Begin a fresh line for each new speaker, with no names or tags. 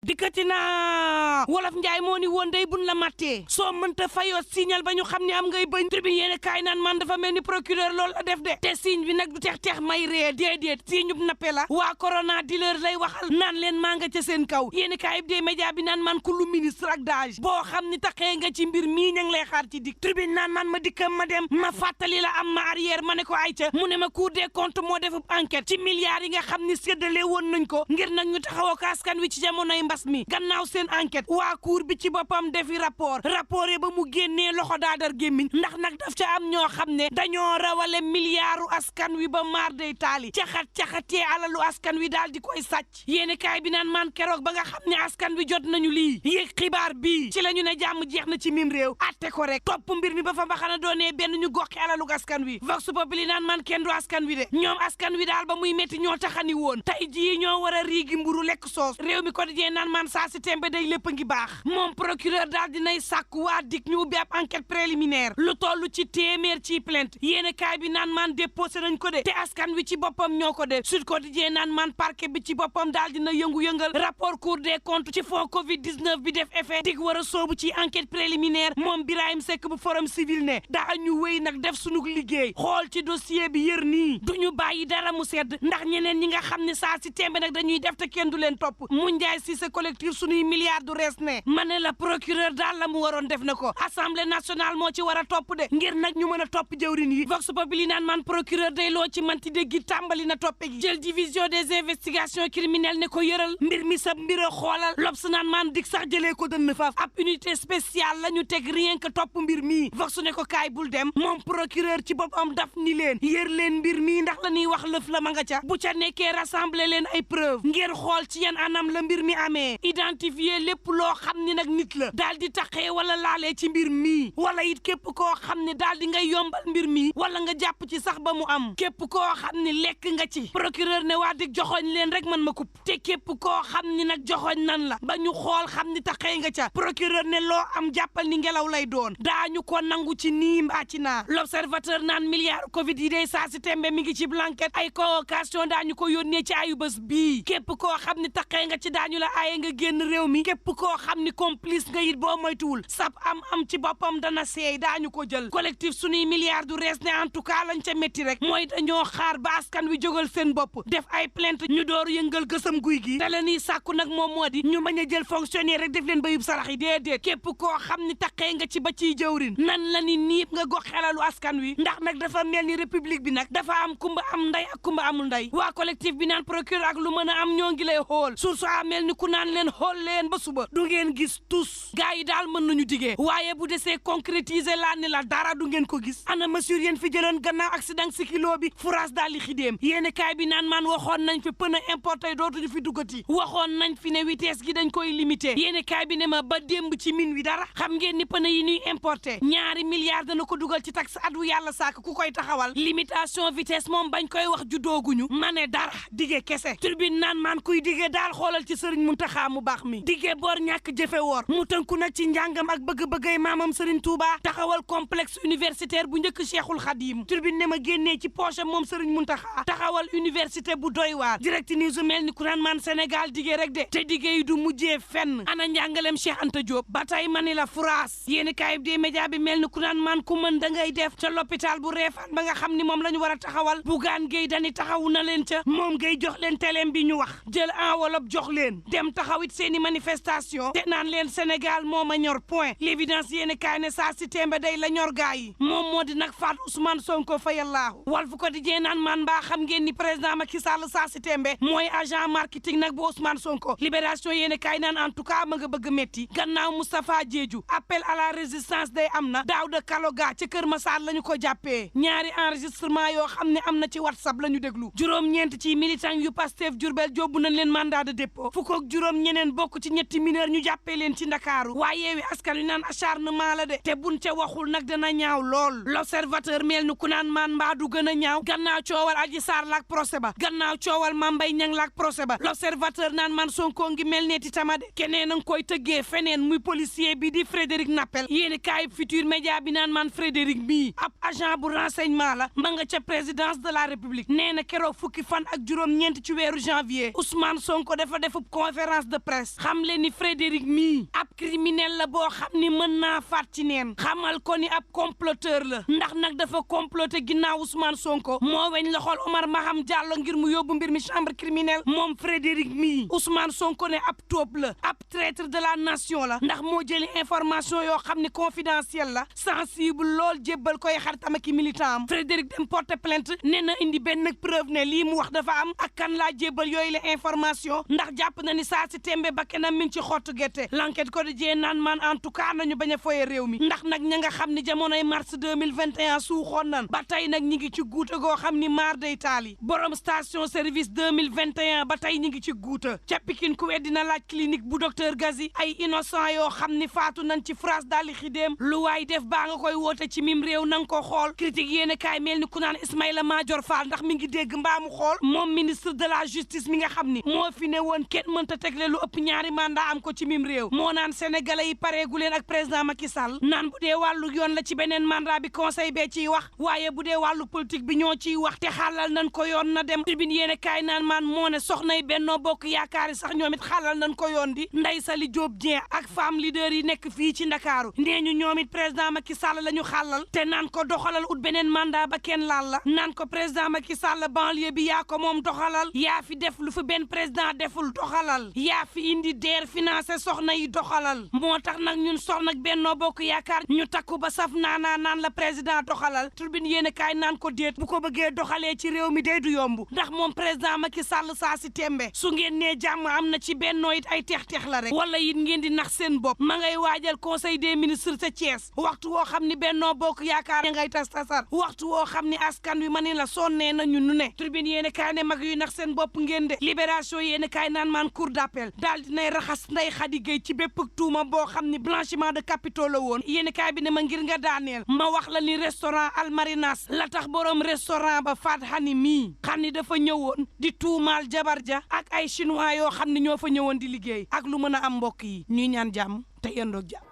dikkati na wolof njaay moo ni woon day buñ la mattee soo mënta fayoo signal ba ñu xam ne am ngay bañ tribune yéen kaay naan man dafa mel ni procureur loolu la def de te signe bi nag du tex may ree déedéet signe bu nappe la waa corona dealer lay waxal naan leen maa nga ca seen kaw yéen kaay bi dee média bi naan man ku lu ministre ak dage boo xam ni taxee nga ci mbir mii ña ngi lay xaar ci dik tribune naan man ma dikkam ma dem ma fàttali la am ma arrière ma ne ko ay ca mu ne ma cour des comptes moo def enquête ci milliards yi nga xam ni séddale woon nañ ko ngir nag ñu taxawoo ko askan wi ci jamonoy mbas mi gannaaw seen enquête waa cour bi ci boppam defi rapport yi ba mu génnee loxo daadar gémmiñ ndax nag daf ca am ñoo xam ne dañoo rawale milliardu askan wi ba maar day taali caxatee alalu askan wi daal di koy sàcc yéeni kaay bi naan man keroog ba nga xam ne askan wi jot nañu lii yéeg xibaar bii ci la ñu ne jàmm jeex na ci mim réew atte ko rek topp mbir mi ba fa mbaxana doonee benn ñu goxi alalu askan wi vox populi naan man kenn du askan wi de ñoom askan wi daal ba muy métti ñoo taxani woon tey jii ñoo war a riigi mburu lekk soos réew mi quotidien naan man saa si tembe day lépp a ngi baax moom procureur daal dinay sàkku waa dik ñu ubbi ab enquête préliminaire lu toll ci téeméer ci plainte yéene kaay bi naan man déposé nañ ko de te askan wi ci boppam ñoo ko de Sud Quotidien naan man parquet bi ci boppam daal dina yëngu-yëngal rapport Cour des comptes ci fond Covid 19 bi def effet dig war a soobu ci enquête préliminaire moom Birahim Seck bu Forum Civil ne daa ñu wéy nag def sunu liggéey xool ci dossier bi yër nii duñu bàyyi dara mu sedd ndax ñeneen ñi nga xam ne saa si tembe nag dañuy def te kenn du leen topp mu njaay si sa collectif suñuy milliards du rees ne ma ne la procureur daal la mu waroon def na ko assemblée nationale moo ci war a topp de ngir nag ñu mën a topp jëwrin yi vox populi naan man procureur day loo ci manti dégg tàmbali na toppe gi jël division des investigations criminelles ne ko yëral mbir mi sa mbir a xoolal lobs naan man dik sax jëlee ko dënn faaf ab unité spéciale la ñu teg rien que topp mbir mii vox ne ko kaay bul dem moom procureur ci boppam daf ni leen yër leen mbir mii ndax la ñuy wax lëf la ma nga ca bu ca nekkee rassembler leen ay preuve ngir xool ci yan anam la mbir mi amee identifier lépp loo xam ni nag nit la daal di taxee wala laalee ci mbir mii wala it képp koo xam ne daal di ngay yombal mbir mii wala nga jàpp ci sax ba mu am képp koo xam ni lekk nga ci procureur ne waa dik joxoñ leen rek man ma kupp te képp koo xam ni nag joxoñ nan la ba ñu xool xam ni taxee nga ca procureur ne loo am jàppal ni ngelaw lay doon daañu ko nangu ci nii mbaa ci naa l'observateur naan milliard covid yi day saa si tembe mi ngi ci blanquette ay convocation daañu ko yónnee ci ayu bés bii képp koo xam ni taxee nga ci daañu la aaye nga génn réew mi képp koo xam ni complice nga it boo moytuwul sab am ci boppam dana seey daañu ko jël collectif suñuy milliards du rees ne en tout cas lañ ca métti rek mooy dañoo xaar ba askan wi jógal seen bopp def ay plainte ñu door yëngal gësam guy gi te la ñuy sàkku nag moom moo di ñu bañ a jël fonctionnaire rek def leen bayub sarax yi déedéet képp koo xam ni taxee nga ci ba ciy jëwrin nan la ni niib nga gox xelalu askan wi ndax nag dafa mel ni république bi nag dafa am kumba am nday ak kumba amul nday waa collectif bi naan procureur ak lu mën a am ñoo ngi lay xool source a mel ni ku naan leen xool leen ba suba du ngeen gis tous gars yi daal mën nañu digee waaye bu desee concrétiser laa ni la dara du ngeen ko gis ana mesure yéen fi jëloon gannaaw accident si kilo bi furaas daal li xidéem yéeni kaay bi naan man waxoon nañ fi pën a importé dootuñu fi duggati waxoon nañ fi ne vitesse gi dañ koy limité yéeni kaay bi ne ma ba démb ci min wi dara xam ngeen ni pën yi ñuy importé ñaari milliards dana ko dugal ci taxe at wu yàlla sàkk ku koy taxawal limitation vitesse moom bañ koy wax ju dooguñu ma ne dara dige kese turbine naan man kuy dige daal xoolal ci sëriñ Muntaxa mu baax mi dige boor ñàkk jëfe woor mu tënku nag ci njàngam ak bëgg-bëggay maamam Serigne Touba taxawal complexe universitaire bu njëkk Cheikhul Khadim turbine ne ma génnee ci poche moom Serigne Mountakha taxawal université bu doy waar direct news mel ni ku naan man Sénégal dige rek de te dige yi du mujjee fenn ana njàngalem Cheikh Anta Diop ba tey mani la France yéeni kaayib des média bi mel ni ku naan man ku mën da ngay def ca l'hôpital bu Réfane ba nga xam ni moom la ñu war a taxawal Bougane Gueye Dany taxawu na leen ca moom ngay jox leen teleem bi ñu wax jël enveloppe jox leen dem taxawit seeni manifestation te naan leen Sénégal moo ma ñor point l'évidence yéeni kaay ne saa si tembe day la ñor gaa yi moom moo di nag faat Ousmane Sonko fayallaahu Walf Quotidien naan man mbaa xam ngeen ni président Macky Sall saa si tembe mooy agent marketing nag bu Ousmane Sonko libération yéeni kaay naan en tout cas ma nga bëgg metti gannaaw Moustapha Diédhiou appel à la résistance day am na Daouda Kaloga ca Kër Massar la ñu ko jàppee ñaari enregistrement yoo xam ne am na ci WhatsApp la ñu déglu juróom-ñeent ci militant yu Pastef Diourbel jóbbu nañ leen mandat de dépôt fukk ak juróom ñeneen bokk ci ñetti mineur ñu jàppee leen ci Ndakaaru waaye Yewwi Askan Wi naan acharnement la de te buñ ca waxul nag dana ñaaw lool l'observateur mel ni ku naan man mbaa du gën a ñaaw gannaaw coowal Adji Sarr laak procès ba gannaaw coowal Mame Mbaye Niang laak procès ba l'observateur naan man Sonko ngi mel neeti tamade keneen a ngi koy tëggee feneen muy policier bi di Frédéric Nappel yéeni kaayib Futurs Médias bi naan man Frédéric bii ab agent bu renseignement la ma nga ca présidence de la République nee na keroog fukki fan ak juróom-ñeent ci weeru janvier Ousmane Sonko dafa defub conférence conférence de presse xam leen ni Frédéric mii ab criminel la boo xam ni mën naa faat ci neen xamal ko ni ab comploteur la ndax nag dafa comploté ginnaaw Ousmane Sonko moo weñ loxol Omar Maham Diallo ngir mu yóbbu mbir mi chambre criminelle moom Frédéric mii Ousmane Sonko ne ab tóob la ab traître de la nation la ndax moo jëli information yoo xam ni confidentielle la sensible lool jébbal koy xaritam ak militant am Frédéric dem porter plainte nee na indi benn preuve ne lii mu wax dafa am ak kan laa jébbal yooyu la information ndax jàpp na ni saa si tembe ba kenam mi ngi ci xottu gerte l'enquête ko di jee naan man en tout cas nañu bañ a foye réew mi ndax nag ña nga xam ni jamonoy mars 2021 suuxoon nan ba tey nag ñi ngi ci guuta goo xam ni maar day taali borom station service 2021 ba tey ñi ngi ci guuta ca Pikine ku weddi na laaj clinique bu docteur Gazi ay innocent yoo xam ni faatu nañ ci France daal di xidéem lu waay def baa nga koy woote ci mim réew nanga ko xool critique yéen kaay mel ni ku naan Ismaïla Madior Fall ndax mi ngi dégg mbaamu xool moom ministre de la justice mi nga xam ni moo fi ne woon kenn mënta tegle lu ëpp ñaari mandat am ko ci mim réew moo naan sénégalais yi pareegu leen ak président Macky Sall naan bu dee wàllu yoon la ci beneen mandat bi conseil bee ciy wax waaye bu dee wàllu politique bi ñoo ciy wax te xaalal nañ ko yoon na dem tribune yéen kaay naan maan moo ne soxnay Benno Bokk Yaakaar sax ñoom it xaalal nañ ko yoon di Ndeye Saly Diop Dieng ak femme leader yi nekk fii ci Ndakaaru nee ñu ñoom it président Macky Sall la ñu xaalal te naan ko doxalal ut beneen mandat ba kenn laal la naan ko président Macky Sall banlieue bi yaa ko moom doxalal yaa fi def lu fi benn président deful doxalal yaa fi indi DER financé soxna yi doxalal moo tax nag ñun soxna ak Benno Bokk Yaakaar ñu takku ba saf naanaa naan la président doxalal turbine yéen kaay naan ko déet bu ko bëggee doxalee ci réew mi day du yomb ndax moom président Macky Sall saa si tembe su ngeen nee jàmm am na ci Benno it ay teex-teex la rek wala it ngeen di nax seen bopp ma ngay waajal conseil des ministres ca Thiès waxtu woo xam ni Benno Bokk Yaakaar ya ngay tas tasar waxtu woo xam ni askan wi ma ni la sonnee nañu nu ne tribune yéen kaay ne mag yu nax seen bopp ngeen de libération yéen kaay naan maan cour d'appel daal dinay raxas Ndeye Khady Gueye ci bépp tuuma boo xam ni blanchiment de capitaux la woon yéen kaay bi ne ma ngir nga daaneel ma wax la ni restaurant Almarinas la tax borom restaurant ba Fat Hani mii xam ni dafa ñëwoon di tuumaal jabar ja ak ay chinois yoo xam ne ñoo fa ñëwoon di liggéey ak lu mën a am mbokk yi ñuy ñaan jàmm te yendoog jàmm